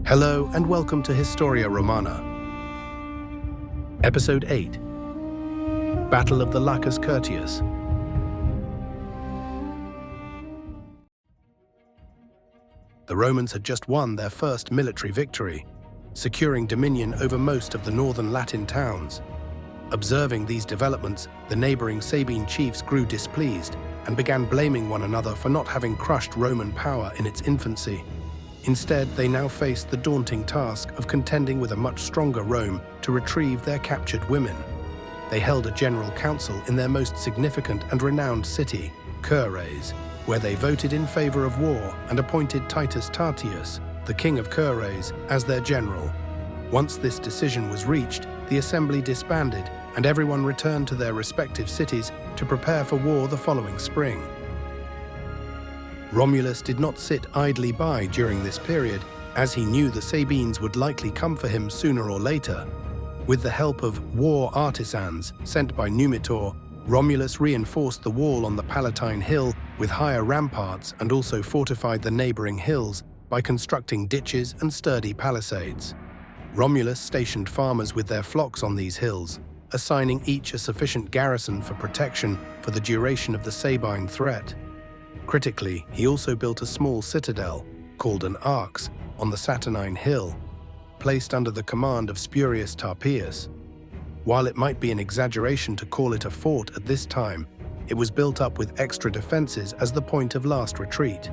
Hello and welcome to Historia Romana. Episode 8. Battle of the Lacus Curtius. The Romans had just won their first military victory, securing dominion over most of the northern Latin towns. Observing these developments, the neighboring Sabine chiefs grew displeased and began blaming one another for not having crushed Roman power in its infancy. Instead, they now faced the daunting task of contending with a much stronger Rome to retrieve their captured women. They held a general council in their most significant and renowned city, Cures, where they voted in favor of war and appointed Titus Tatius, the king of Cures, as their general. Once this decision was reached, the assembly disbanded and everyone returned to their respective cities to prepare for war the following spring. Romulus did not sit idly by during this period, as he knew the Sabines would likely come for him sooner or later. With the help of war artisans sent by Numitor, Romulus reinforced the wall on the Palatine Hill with higher ramparts and also fortified the neighboring hills by constructing ditches and sturdy palisades. Romulus stationed farmers with their flocks on these hills, assigning each a sufficient garrison for protection for the duration of the Sabine threat. Critically, he also built a small citadel, called an arx, on the Saturnine hill, placed under the command of Spurius Tarpeius. While it might be an exaggeration to call it a fort at this time, it was built up with extra defenses as the point of last retreat.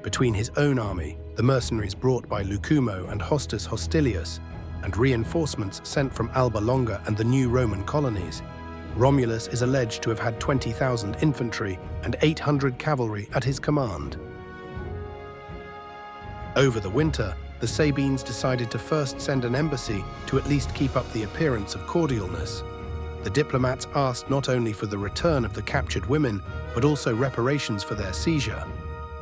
Between his own army, the mercenaries brought by Lucumo and Hostus Hostilius, and reinforcements sent from Alba Longa and the new Roman colonies, Romulus is alleged to have had 20,000 infantry and 800 cavalry at his command. Over the winter, the Sabines decided to first send an embassy to at least keep up the appearance of cordialness. The diplomats asked not only for the return of the captured women, but also reparations for their seizure.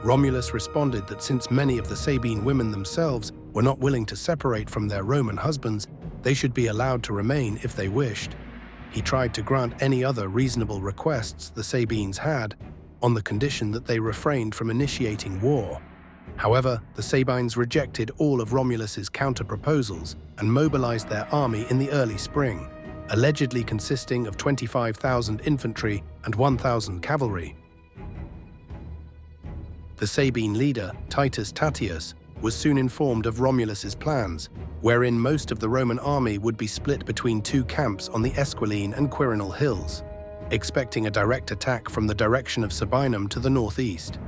Romulus responded that since many of the Sabine women themselves were not willing to separate from their Roman husbands, they should be allowed to remain if they wished. He tried to grant any other reasonable requests the Sabines had, on the condition that they refrained from initiating war. However, the Sabines rejected all of Romulus's counter-proposals and mobilized their army in the early spring, allegedly consisting of 25,000 infantry and 1,000 cavalry. The Sabine leader, Titus Tatius, was soon informed of Romulus's plans, wherein most of the Roman army would be split between two camps on the Esquiline and Quirinal hills, expecting a direct attack from the direction of Sabinum to the northeast.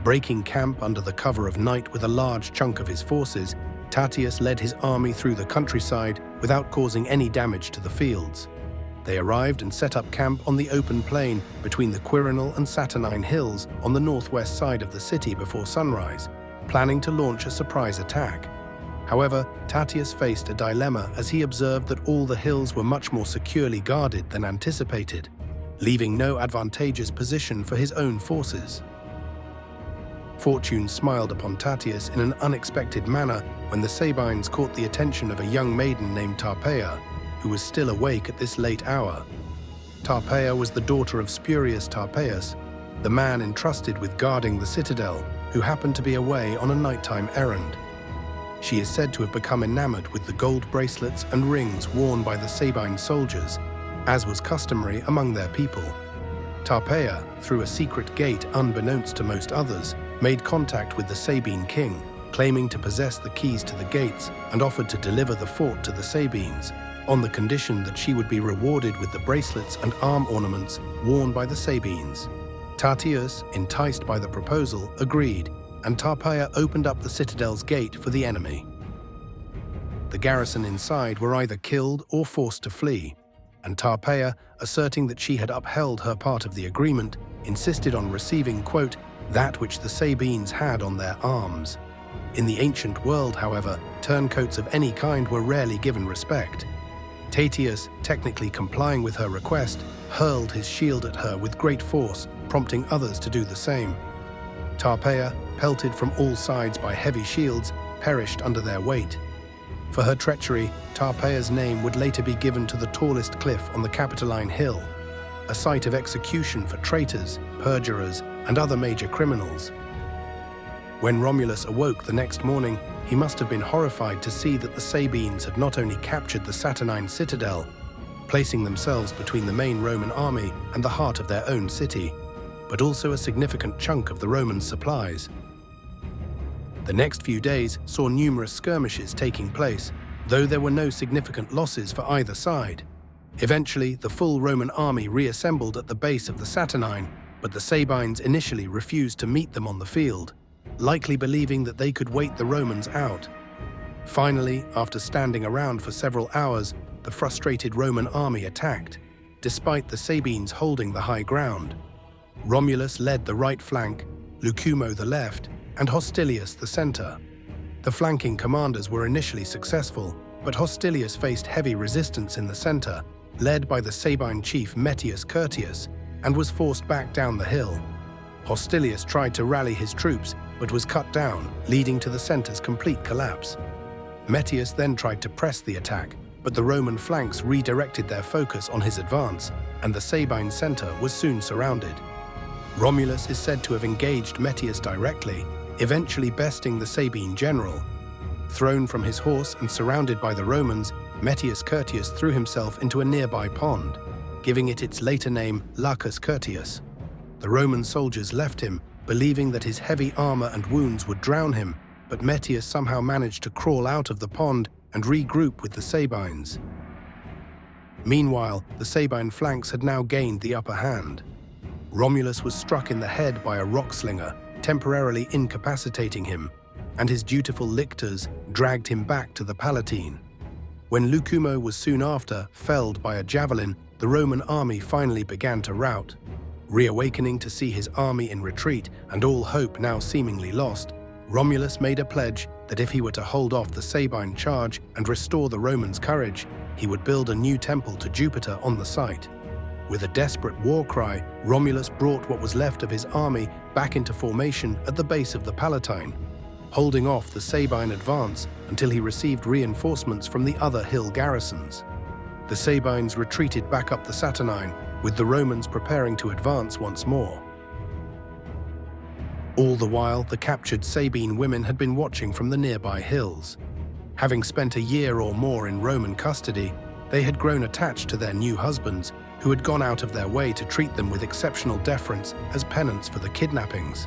Breaking camp under the cover of night with a large chunk of his forces, Tatius led his army through the countryside without causing any damage to the fields. They arrived and set up camp on the open plain between the Quirinal and Saturnine hills on the northwest side of the city before sunrise, planning to launch a surprise attack. However, Tatius faced a dilemma as he observed that all the hills were much more securely guarded than anticipated, leaving no advantageous position for his own forces. Fortune smiled upon Tatius in an unexpected manner when the Sabines caught the attention of a young maiden named Tarpeia, who was still awake at this late hour. Tarpeia was the daughter of Spurius Tarpeius, the man entrusted with guarding the citadel, who happened to be away on a nighttime errand. She is said to have become enamored with the gold bracelets and rings worn by the Sabine soldiers, as was customary among their people. Tarpeia, through a secret gate unbeknownst to most others, made contact with the Sabine king, claiming to possess the keys to the gates, and offered to deliver the fort to the Sabines, on the condition that she would be rewarded with the bracelets and arm ornaments worn by the Sabines. Tatius, enticed by the proposal, agreed, and Tarpeia opened up the citadel's gate for the enemy. The garrison inside were either killed or forced to flee, and Tarpeia, asserting that she had upheld her part of the agreement, insisted on receiving, quote, that which the Sabines had on their arms. In the ancient world, however, turncoats of any kind were rarely given respect. Tatius, technically complying with her request, hurled his shield at her with great force, prompting others to do the same. Tarpeia, pelted from all sides by heavy shields, perished under their weight. For her treachery, Tarpeia's name would later be given to the tallest cliff on the Capitoline Hill, a site of execution for traitors, perjurers, and other major criminals. When Romulus awoke the next morning, he must have been horrified to see that the Sabines had not only captured the Saturnine citadel, placing themselves between the main Roman army and the heart of their own city, but also a significant chunk of the Roman supplies. The next few days saw numerous skirmishes taking place, though there were no significant losses for either side. Eventually, the full Roman army reassembled at the base of the Saturnine, but the Sabines initially refused to meet them on the field, likely believing that they could wait the Romans out. Finally, after standing around for several hours, the frustrated Roman army attacked, despite the Sabines holding the high ground. Romulus led the right flank, Lucumo the left, and Hostilius the center. The flanking commanders were initially successful, but Hostilius faced heavy resistance in the center, led by the Sabine chief Lacus Curtius, and was forced back down the hill. Hostilius tried to rally his troops, but was cut down, leading to the center's complete collapse. Lacus then tried to press the attack, but the Roman flanks redirected their focus on his advance, and the Sabine center was soon surrounded. Romulus is said to have engaged Lacus directly, eventually besting the Sabine general. Thrown from his horse and surrounded by the Romans, Lacus Curtius threw himself into a nearby pond, giving it its later name Lacus Curtius. The Roman soldiers left him, believing that his heavy armor and wounds would drown him, but Lacus somehow managed to crawl out of the pond and regroup with the Sabines. Meanwhile, the Sabine flanks had now gained the upper hand. Romulus was struck in the head by a rock slinger, temporarily incapacitating him, and his dutiful lictors dragged him back to the Palatine. When Lucumo was soon after felled by a javelin, the Roman army finally began to rout. Reawakening to see his army in retreat and all hope now seemingly lost, Romulus made a pledge that if he were to hold off the Sabine charge and restore the Romans' courage, he would build a new temple to Jupiter on the site. With a desperate war cry, Romulus brought what was left of his army back into formation at the base of the Palatine, holding off the Sabine advance until he received reinforcements from the other hill garrisons. The Sabines retreated back up the Saturnine, with the Romans preparing to advance once more. All the while, the captured Sabine women had been watching from the nearby hills. Having spent a year or more in Roman custody, they had grown attached to their new husbands, who had gone out of their way to treat them with exceptional deference as penance for the kidnappings.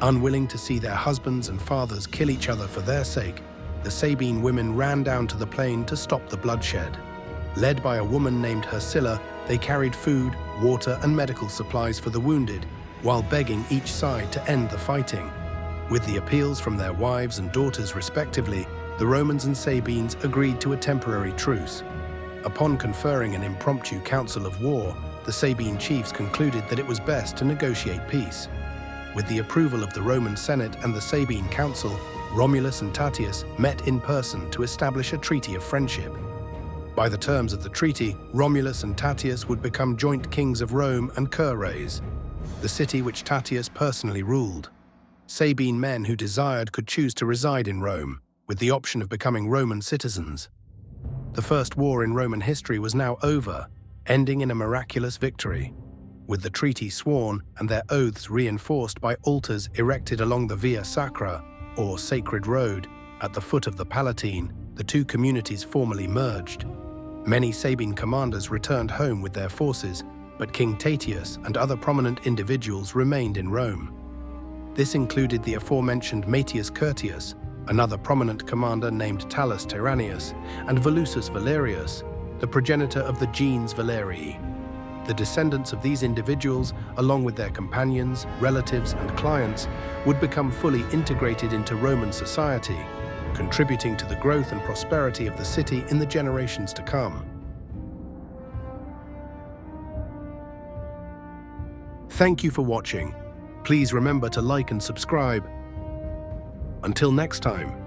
Unwilling to see their husbands and fathers kill each other for their sake, the Sabine women ran down to the plain to stop the bloodshed. Led by a woman named Ursula, they carried food, water, and medical supplies for the wounded, while begging each side to end the fighting. With the appeals from their wives and daughters respectively, the Romans and Sabines agreed to a temporary truce. Upon conferring an impromptu council of war, the Sabine chiefs concluded that it was best to negotiate peace. With the approval of the Roman Senate and the Sabine Council, Romulus and Tatius met in person to establish a treaty of friendship. By the terms of the treaty, Romulus and Tatius would become joint kings of Rome and Cures, the city which Tatius personally ruled. Sabine men who desired could choose to reside in Rome, with the option of becoming Roman citizens. The first war in Roman history was now over, ending in a miraculous victory. With the treaty sworn and their oaths reinforced by altars erected along the Via Sacra, or Sacred Road, at the foot of the Palatine, the two communities formally merged. Many Sabine commanders returned home with their forces, but King Tatius and other prominent individuals remained in Rome. This included the aforementioned Lacus Curtius, another prominent commander named Tullus Tyrannius, and Volusus Valerius, the progenitor of the gens Valerii. The descendants of these individuals, along with their companions, relatives, and clients, would become fully integrated into Roman society, contributing to the growth and prosperity of the city in the generations to come. Thank you for watching. Please remember to like and subscribe. Until next time.